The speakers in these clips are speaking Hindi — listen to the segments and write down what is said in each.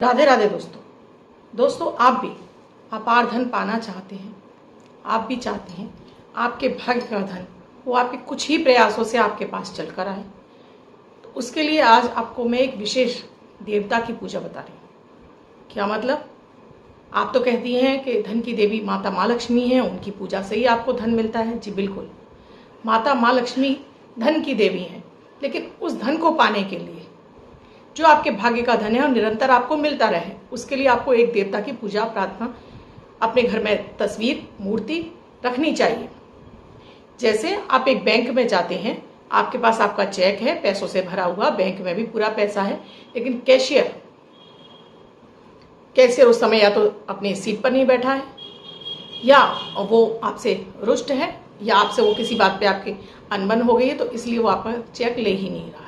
राधे राधे दोस्तों आप भी अपार धन पाना चाहते हैं। आप भी चाहते हैं आपके भाग्य का धन वो आपके कुछ ही प्रयासों से आपके पास चल कर आए। तो उसके लिए आज आपको मैं एक विशेष देवता की पूजा बता रही हूँ। क्या मतलब? आप तो कहती हैं कि धन की देवी माता माँ लक्ष्मी है, उनकी पूजा से ही आपको धन मिलता है। जी बिल्कुल, माता माँ लक्ष्मी धन की देवी हैं, लेकिन उस धन को पाने के लिए जो आपके भाग्य का धन है और निरंतर आपको मिलता रहे, उसके लिए आपको एक देवता की पूजा प्रार्थना अपने घर में तस्वीर मूर्ति रखनी चाहिए। जैसे आप एक बैंक में जाते हैं, आपके पास आपका चेक है, पैसों से भरा हुआ, बैंक में भी पूरा पैसा है, लेकिन कैशियर उस समय या तो अपनी सीट पर नहीं बैठा है, या वो आपसे रुष्ट है, या आपसे वो किसी बात पे आपकी अनबन हो गई है, तो इसलिए वो आपका चेक ले ही नहीं रहा है।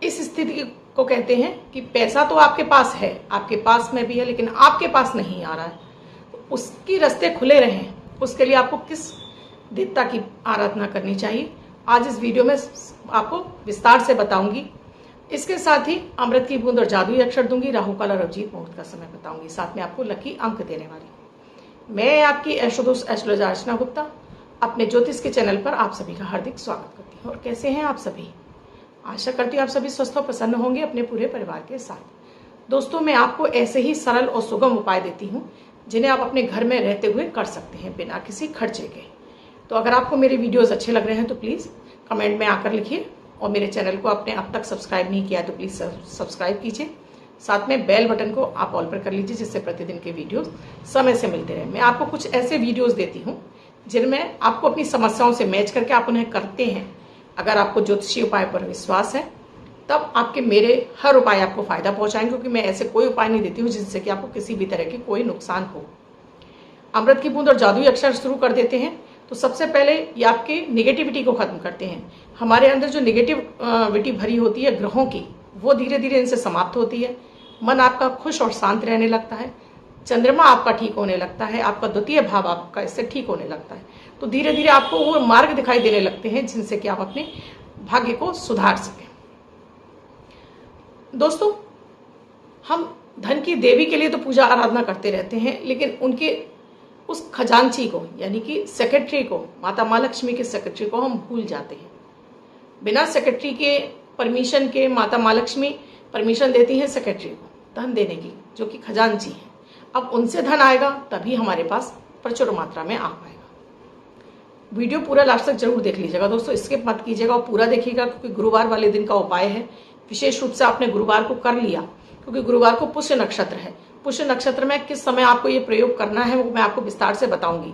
इस स्थिति को कहते हैं कि पैसा तो आपके पास है, आपके पास में भी है, लेकिन आपके पास नहीं आ रहा है। तो उसकी रास्ते खुले रहें, उसके लिए आपको किस देवता की आराधना करनी चाहिए, आज इस वीडियो में आपको विस्तार से बताऊंगी। इसके साथ ही अमृत की बूंद और जादुई अक्षर दूंगी, राहु काल और अभिजीत मुहूर्त का समय बताऊंगी, साथ में आपको लकी अंक देने वाली। मैं आपकी एस्ट्रोदोस्त एस्ट्रोलॉजर अर्चना गुप्ता अपने ज्योतिष के चैनल पर आप सभी का हार्दिक स्वागत करती हूँ। और कैसे हैं आप सभी? आशा करती हूँ आप सभी स्वस्थ और प्रसन्न होंगे अपने पूरे परिवार के साथ। दोस्तों, मैं आपको ऐसे ही सरल और सुगम उपाय देती हूँ जिन्हें आप अपने घर में रहते हुए कर सकते हैं बिना किसी खर्चे के। तो अगर आपको मेरे वीडियोस अच्छे लग रहे हैं तो प्लीज़ कमेंट में आकर लिखिए, और मेरे चैनल को आपने अब तक सब्सक्राइब नहीं किया तो प्लीज़ सब्सक्राइब कीजिए। साथ में बेल बटन को आप ऑल पर कर लीजिए, जिससे प्रतिदिन के वीडियोस समय से मिलते रहे। मैं आपको कुछ ऐसे वीडियोस देती हूँ जिनमें आपको अपनी समस्याओं से मैच करके आप उन्हें करते हैं। अगर आपको ज्योतिषीय उपाय पर विश्वास है तब आपके मेरे हर उपाय आपको फायदा पहुंचाएंगे, क्योंकि मैं ऐसे कोई उपाय नहीं देती हूँ जिससे कि आपको किसी भी तरह की कोई नुकसान हो। अमृत की बूंद और जादुई अक्षर शुरू कर देते हैं। तो सबसे पहले ये आपकी निगेटिविटी को खत्म करते हैं। हमारे अंदर जो निगेटिविटी भरी होती है ग्रहों की, वो धीरे धीरे इनसे समाप्त होती है। मन आपका खुश और शांत रहने लगता है, चंद्रमा आपका ठीक होने लगता है, आपका द्वितीय भाव आपका इससे ठीक होने लगता है। तो धीरे धीरे आपको वो मार्ग दिखाई देने लगते हैं जिनसे कि आप अपने भाग्य को सुधार सकें। दोस्तों, हम धन की देवी के लिए तो पूजा आराधना करते रहते हैं, लेकिन उनके उस खजांची को, यानी कि सेक्रेटरी को, माता माँ लक्ष्मी के सेक्रेटरी को हम भूल जाते हैं। बिना सेक्रेटरी के परमिशन के माता माँ लक्ष्मी परमिशन देती हैं सेक्रेटरी को धन देने की, जो कि खजांची है। अब उनसे धन आएगा तभी हमारे पास प्रचुर मात्रा में आ पाएगा। वीडियो पूरा लास्ट तक जरूर देख लीजिएगा दोस्तों, स्किप मत कीजिएगा और पूरा देखिएगा, क्योंकि गुरुवार वाले दिन का उपाय है। विशेष रूप से आपने गुरुवार को कर लिया, क्योंकि गुरुवार को पुष्य नक्षत्र है। पुष्य नक्षत्र में किस समय आपको ये प्रयोग करना है वो मैं आपको विस्तार से बताऊंगी।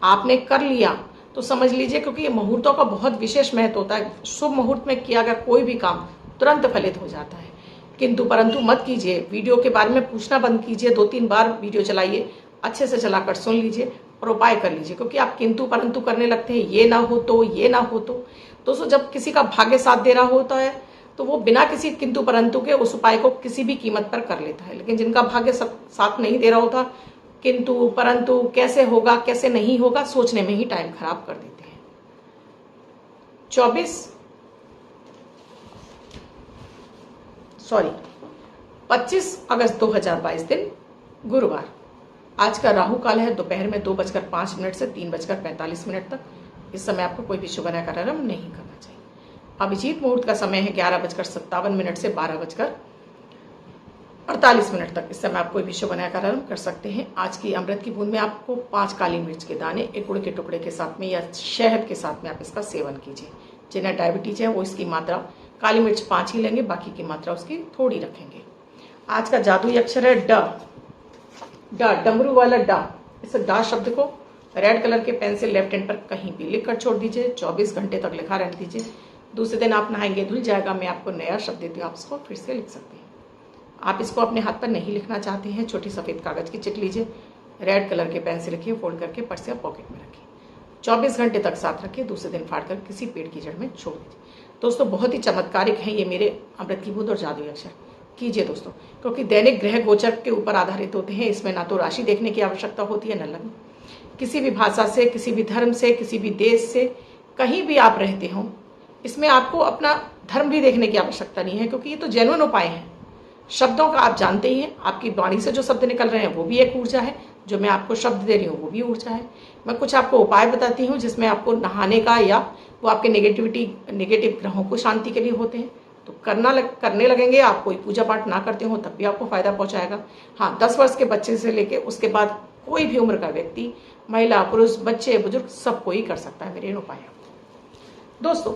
आपने कर लिया तो समझ लीजिए, क्योंकि ये मुहूर्तों का बहुत विशेष महत्व होता है। शुभ मुहूर्त में किया गया कोई भी काम तुरंत फलित हो जाता है। किंतु परंतु मत कीजिए, वीडियो के बारे में पूछना बंद कीजिए। 2-3 बार वीडियो चलाइए, अच्छे से चलाकर सुन लीजिए और उपाय कर लीजिए, क्योंकि आप किंतु परंतु करने लगते हैं, ये ना हो तो, ये ना हो तो। दोस्तों, जब किसी का भाग्य साथ दे रहा होता है तो वो बिना किसी किंतु परंतु के उस उपाय को किसी भी कीमत पर कर लेता है। लेकिन जिनका भाग्य साथ नहीं दे रहा होता, किंतु परंतु कैसे होगा कैसे नहीं होगा सोचने में ही टाइम खराब कर देते हैं। 25 अगस्त 2022 दिन गुरुवार। आज का राहु काल है दोपहर में 2:05 से 3:45 तक। इस समय आपको कोई भी शुभ कार्यक्रम नहीं करना चाहिए। अभिजीत मुहूर्त का समय है 11:57 से 12:48 तक। इस समय आप कोई भी शुभ कार्यक्रम कर सकते हैं। आज की अमृत की बूंद में आपको 5 काली मिर्च के दाने एक गुड़ के टुकड़े के साथ में या शहद के साथ में आप इसका सेवन कीजिए। जिन्हें डायबिटीज है वो इसकी मात्रा, काली मिर्च 5 ही लेंगे, बाकी की मात्रा उसकी थोड़ी रखेंगे। आज का जादुई अक्षर है ड, डमरू वाला ड। इस ड शब्द को रेड कलर के पेन से लेफ्ट हैंड पर कहीं भी लिख कर छोड़ दीजिए। 24 घंटे तक लिखा रहने दीजिए। दूसरे दिन आप नहाएंगे, धुल जाएगा। मैं आपको नया शब्द देती हूँ, आप इसको फिर से लिख सकते हैं। आप इसको अपने हाथ पर नहीं लिखना चाहते हैं, छोटी सफेद कागज की चिट लीजिए, रेड कलर के पेन से लिखिए, फोल्ड करके पर्स या पॉकेट में रखिए। 24 घंटे तक साथ रखिए। दूसरे दिन फाड़ कर किसी पेड़ की जड़ में छोड़ दीजिए। दोस्तों, बहुत ही चमत्कारिक है ये मेरे अमृत की बूंद और जादुई अक्षर। कीजिए दोस्तों, क्योंकि दैनिक ग्रह गोचर के ऊपर आधारित होते हैं। इसमें ना तो राशि देखने की आवश्यकता होती है, न लग्न। किसी भी भाषा से, किसी भी धर्म से, किसी भी देश से, कहीं भी आप रहते हो, इसमें आपको अपना धर्म भी देखने की आवश्यकता नहीं है, क्योंकि ये तो जेन्युइन उपाय है। शब्दों का आप जानते ही हैं, आपकी वाणी से जो शब्द निकल रहे हैं वो भी एक ऊर्जा है, जो मैं आपको शब्द दे रही हूँ वो भी ऊर्जा है। मैं कुछ आपको उपाय बताती हूँ जिसमें आपको नहाने का, या वो आपके नेगेटिव ग्रहों को शांति के लिए होते हैं, तो करने लगेंगे। आप कोई पूजा पाठ ना करते हो तब भी आपको फायदा पहुंचाएगा। हाँ, 10 वर्ष के बच्चे से लेके उसके बाद कोई भी उम्र का व्यक्ति, महिला पुरुष, बच्चे बुजुर्ग, सब कोई कर सकता है मेरे इन उपायों। दोस्तों,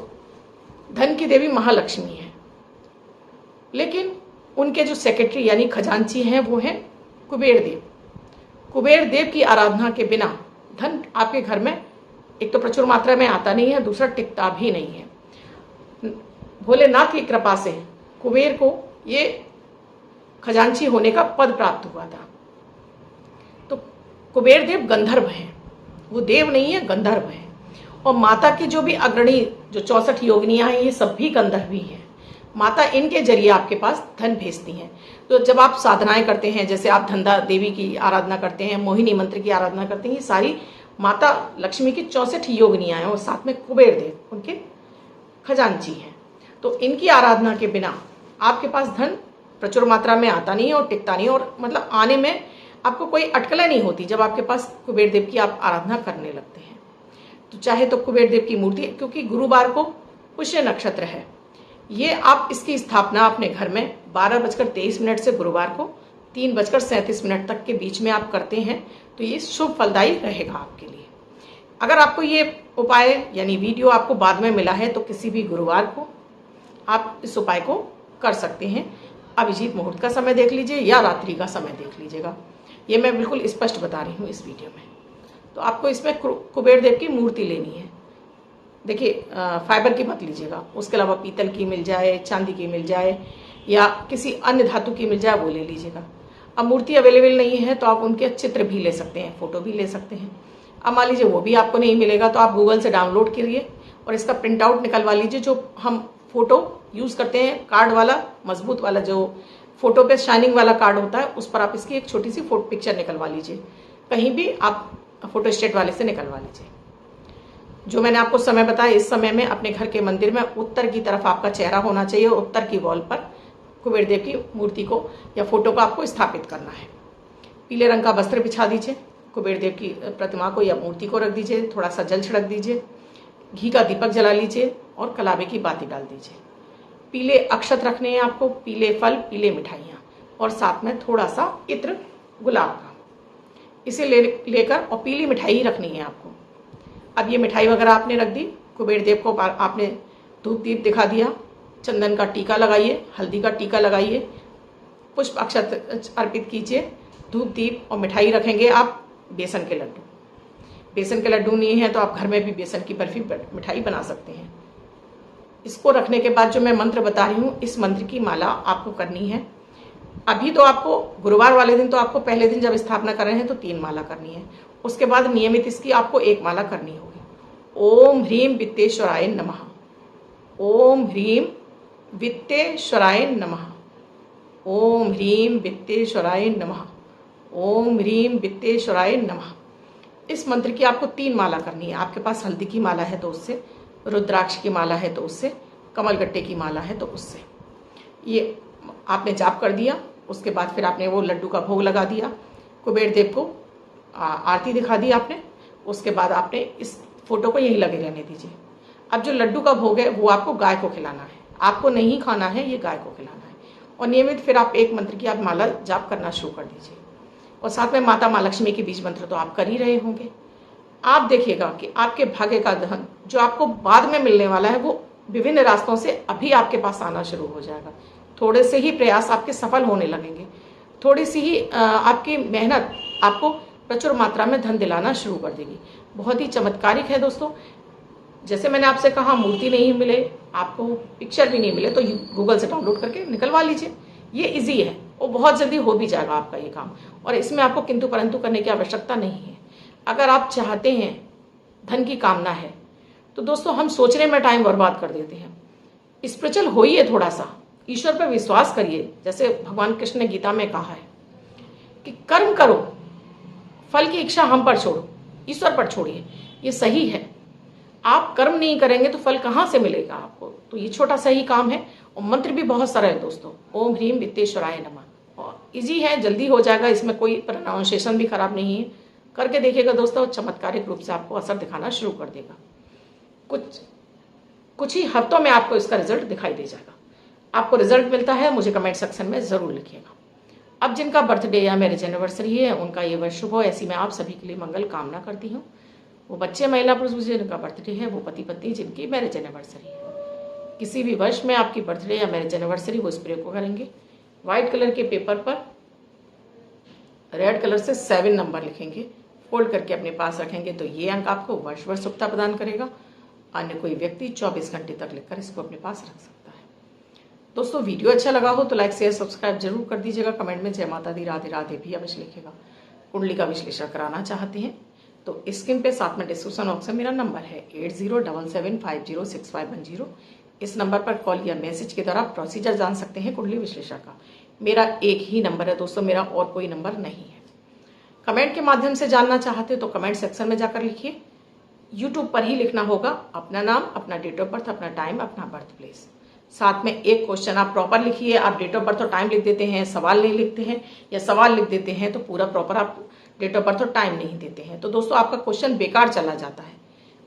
धन की देवी महालक्ष्मी है, लेकिन उनके जो सेक्रेटरी यानी खजांची हैं वो हैं कुबेर देव। कुबेर देव की आराधना के बिना धन आपके घर में एक तो प्रचुर मात्रा में आता नहीं है, दूसरा टिकता भी नहीं है। भोलेनाथ की कृपा से कुबेर को ये खजांची होने का पद प्राप्त हुआ था। तो कुबेर देव गंधर्व हैं, वो देव नहीं है, गंधर्व हैं। और माता की जो भी अग्रणी जो 64 योगिनियां हैं, ये सब भी गंधर्वी हैं। माता इनके जरिए आपके पास धन भेजती हैं। तो जब आप साधनाएं करते हैं, जैसे आप धंधा देवी की आराधना करते हैं, मोहिनी मंत्र की आराधना करते हैं, ये सारी माता लक्ष्मी की 64 योगिनियां हैं और साथ में कुबेर देव उनके खजांची हैं। तो इनकी आराधना के बिना आपके पास धन प्रचुर मात्रा में आता नहीं है और टिकता नहीं, और मतलब आने में आपको कोई अटकलें नहीं होती जब आपके पास कुबेर देव की आप आराधना करने लगते हैं। तो चाहे तो कुबेर देव की मूर्ति, क्योंकि गुरुवार को पुष्य नक्षत्र है, ये आप इसकी स्थापना अपने घर में 12:23 से गुरुवार को 3:37 तक के बीच में आप करते हैं, तो ये शुभ फलदायी रहेगा आपके लिए। अगर आपको ये उपाय यानी वीडियो आपको बाद में मिला है, तो किसी भी गुरुवार को आप इस उपाय को कर सकते हैं। अभिजीत मुहूर्त का समय देख लीजिए या रात्रि का समय देख लीजिएगा, ये मैं बिल्कुल स्पष्ट बता रही हूँ इस वीडियो में। तो आपको इसमें कुबेर देव की मूर्ति लेनी है। देखिए, फाइबर की मत लीजिएगा, उसके अलावा पीतल की मिल जाए, चांदी की मिल जाए, या किसी अन्य धातु की मिल जाए वो ले लीजिएगा। अब मूर्ति अवेलेबल नहीं है तो आप उनके चित्र भी ले सकते हैं, फोटो भी ले सकते हैं। अब मान लीजिए वो भी आपको नहीं मिलेगा, तो आप गूगल से डाउनलोड करिए और इसका प्रिंट आउट निकलवा लीजिए। जो हम फोटो यूज़ करते हैं, कार्ड वाला, मजबूत वाला, जो फोटो पे शाइनिंग वाला कार्ड होता है, उस पर आप इसकी एक छोटी सी फोटो पिक्चर निकलवा लीजिए। कहीं भी आप फोटो स्टेट वाले से निकलवा लीजिए। जो मैंने आपको समय बताया, इस समय में अपने घर के मंदिर में उत्तर की तरफ आपका चेहरा होना चाहिए, उत्तर की वॉल पर कुबेर देव की मूर्ति को या फोटो को आपको स्थापित करना है। पीले रंग का वस्त्र बिछा दीजिए, कुबेर देव की प्रतिमा को या मूर्ति को रख दीजिए, थोड़ा सा जल छिड़क दीजिए, घी का दीपक जला लीजिए और कलावे की बाती डाल दीजिए। पीले अक्षत रखने हैं आपको, पीले फल, पीले मिठाइयाँ, और साथ में थोड़ा सा इत्र गुलाब का, इसे लेकर और पीली मिठाई रखनी है आपको। अब ये मिठाई वगैरह आपने रख दी, कुबेर देव को आपने धूप दीप दिखा दिया, चंदन का टीका लगाइए, हल्दी का टीका लगाइए, पुष्प अक्षत अर्पित कीजिए, धूप दीप और मिठाई रखेंगे आप बेसन के लड्डू। बेसन के लड्डू नहीं है तो आप घर में भी बेसन की बर्फी मिठाई बना सकते हैं। इसको रखने के बाद जो मैं मंत्र बता रही हूँ, इस मंत्र की माला आपको करनी है। अभी तो आपको गुरुवार वाले दिन, तो आपको पहले दिन जब स्थापना कर रहे हैं तो 3 माला करनी है, उसके बाद नियमित इसकी आपको 1 माला करनी होगी। ओम ह्रीम वित्तेश्वराय नमः, ओम ह्रीम वित्तेश्वराय नमः, ओम ह्रीम वित्तेश्वराय नमः, ओम ह्रीम वित्तेश्वराय नमः। इस मंत्र की आपको 3 माला करनी है। आपके पास हल्दी की माला है तो उससे, रुद्राक्ष की माला है तो उससे, कमलगट्टे की माला है तो उससे। ये आपने जाप कर दिया, उसके बाद फिर आपने वो लड्डू का भोग लगा दिया, कुबेर देव को आरती दिखा दी आपने। उसके बाद आपने इस फोटो को यहीं लगे रहने दीजिए। अब जो लड्डू का भोग है वो आपको गाय को खिलाना है, आपको नहीं खाना है, ये गाय को खिलाना है। और नियमित फिर आप 1 मंत्र की आप माला जाप करना शुरू कर दीजिए, और साथ में माता माँ लक्ष्मी के बीज मंत्र तो आप कर ही रहे होंगे। आप देखिएगा कि आपके भाग्य का धन जो आपको बाद में मिलने वाला है, वो विभिन्न रास्तों से अभी आपके पास आना शुरू हो जाएगा। थोड़े से ही प्रयास आपके सफल होने लगेंगे, थोड़ी सी ही आपकी मेहनत आपको प्रचुर मात्रा में धन दिलाना शुरू कर देगी। बहुत ही चमत्कारिक है दोस्तों। जैसे मैंने आपसे कहा, मूर्ति नहीं मिले, आपको पिक्चर भी नहीं मिले, तो गूगल से डाउनलोड करके निकलवा लीजिए। ये इजी है और बहुत जल्दी हो भी जाएगा आपका ये काम, और इसमें आपको किंतु परंतु करने की आवश्यकता नहीं है। अगर आप चाहते हैं, धन की कामना है, तो दोस्तों हम सोचने में टाइम बर्बाद कर देते हैं। स्पिरिचुअल होइए, थोड़ा सा ईश्वर पर विश्वास करिए। जैसे भगवान कृष्ण ने गीता में कहा है कि कर्म करो, फल की इच्छा हम पर छोड़ो, ईश्वर पर छोड़िए। ये सही है। आप कर्म नहीं करेंगे तो फल कहाँ से मिलेगा आपको? तो ये छोटा सा ही काम है और मंत्र भी बहुत सारा है दोस्तों। ओम ह्रीम वित्तेश्वराय नमः। और इजी है, जल्दी हो जाएगा, इसमें कोई प्रोनाउंसिएशन भी खराब नहीं है। करके देखिएगा दोस्तों, चमत्कारिक रूप से आपको असर दिखाना शुरू कर देगा। कुछ ही हफ्तों में आपको इसका रिजल्ट दिखाई दे जाएगा। आपको रिजल्ट मिलता है मुझे कमेंट सेक्शन में ज़रूर लिखिएगा। अब जिनका बर्थडे या मैरिज एनिवर्सरी है उनका ये वर्ष शुभ हो, ऐसी मैं आप सभी के लिए मंगल कामना करती हूँ। वो बच्चे, महिला, पुरुष जिनका बर्थडे है, वो पति पत्नी जिनकी मैरिज एनिवर्सरी है, किसी भी वर्ष में आपकी बर्थडे या मैरिज एनिवर्सरी, वो स्प्रे को करेंगे। व्हाइट कलर के पेपर पर रेड कलर से 7 नंबर लिखेंगे, फोल्ड करके अपने पास रखेंगे, तो ये अंक आपको वर्ष भर शुभता प्रदान करेगा। अन्य कोई व्यक्ति 24 घंटे तक लिखकर इसको अपने पास रख सकता है। दोस्तों वीडियो अच्छा लगा हो तो लाइक शेयर सब्सक्राइब जरूर कर दीजिएगा। कमेंट में जय माता दी, राधे राधे भी अवश्य लिखेगा। कुंडली का विश्लेषण कराना चाहते हैं तो स्क्रीन पे साथ में डिस्क्रिप्शन बॉक्स में मेरा नंबर है 8077506510। इस नंबर पर कॉल या मैसेज के द्वारा प्रोसीजर जान सकते हैं कुंडली विश्लेषण का। मेरा एक ही नंबर है दोस्तों, मेरा और कोई नंबर नहीं है। कमेंट के माध्यम से जानना चाहते तो कमेंट सेक्शन में जाकर लिखिए। यूट्यूब पर ही लिखना होगा अपना नाम, अपना डेट ऑफ बर्थ, अपना टाइम, अपना बर्थ प्लेस। साथ में एक क्वेश्चन आप प्रॉपर लिखिए। आप डेट ऑफ बर्थ और टाइम लिख देते हैं, सवाल नहीं लिखते हैं, या सवाल लिख देते हैं तो पूरा प्रॉपर आप डेट ऑफ बर्थ और टाइम नहीं देते हैं, तो दोस्तों आपका क्वेश्चन बेकार चला जाता है।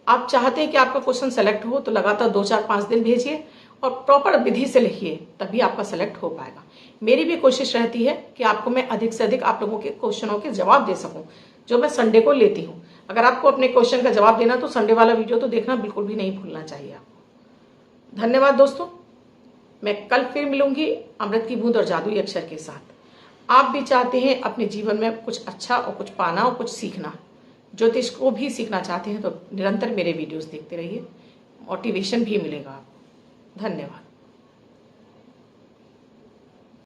आप चाहते हैं कि आपका क्वेश्चन सेलेक्ट हो तो लगातार 2, 4, 5 दिन भेजिए और प्रॉपर विधि से लिखिए, तभी आपका सेलेक्ट हो पाएगा। मेरी भी कोशिश रहती है कि आपको मैं अधिक से अधिक आप लोगों के क्वेश्चनों के जवाब दे सकूं, जो मैं संडे को लेती हूं। अगर आपको अपने क्वेश्चन का जवाब देना तो संडे वाला वीडियो तो देखना बिल्कुल भी नहीं भूलना चाहिए आपको। धन्यवाद दोस्तों, मैं कल फिर मिलूंगी अमृत की बूंद और जादुई अक्षर के साथ। आप भी चाहते हैं अपने जीवन में कुछ अच्छा और कुछ पाना और कुछ सीखना, ज्योतिष को भी सीखना चाहते हैं तो निरंतर मेरे वीडियोस देखते रहिए, मोटिवेशन भी मिलेगा आपको। धन्यवाद।